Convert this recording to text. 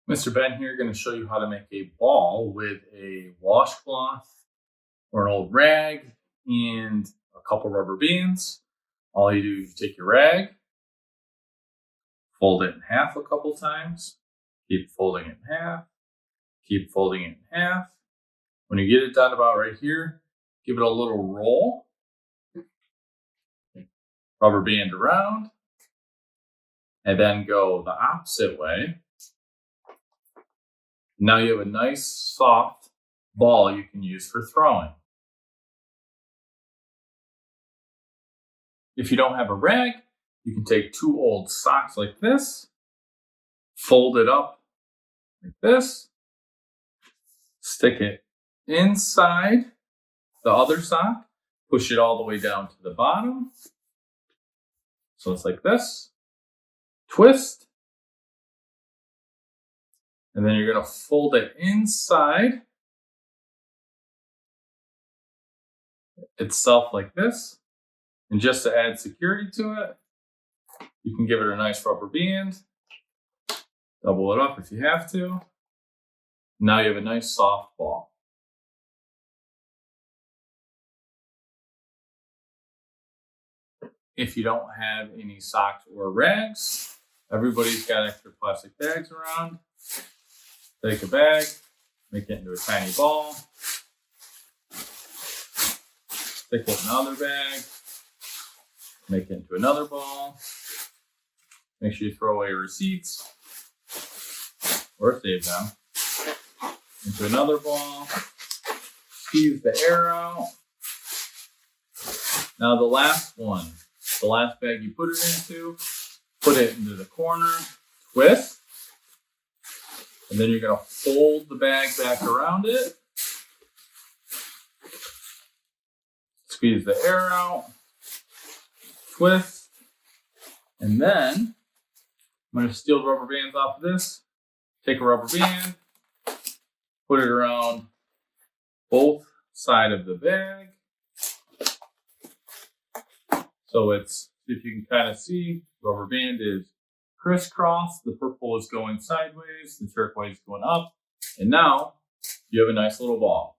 Mr. Ben here, going to show you how to make a ball with a washcloth or an old rag and a couple rubber bands. All you do is you take your rag, fold it in half a couple times, keep folding it in half, keep folding it in half. When you get it done about right here, give it a little roll, rubber band around, and then go the opposite way. Now you have a nice soft ball you can use for throwing. If you don't have a rag, you can take two old socks like this, fold it up like this, stick it inside the other sock, push it all the way down to the bottom. So it's like this, twist, and then you're going to fold it inside itself like this. And just to add security to it, you can give it a nice rubber band, double it up if you have to. Now you have a nice soft ball. If you don't have any socks or rags, everybody's got extra plastic bags around. Take a bag, make it into a tiny ball, stick it in another bag, make it into another ball. Make sure you throw away your receipts or save them. Into another ball, squeeze the air out. Now the last one, the last bag you put it into the corner, twist, and then you're going to fold the bag back around it. Squeeze the air out, twist, and then I'm going to steal the rubber bands off of this. Take a rubber band, put it around both sides of the bag. So it's, if you can kind of see, the rubber band is crisscross. The purple is going sideways, the turquoise is going up. And now you have a nice little ball.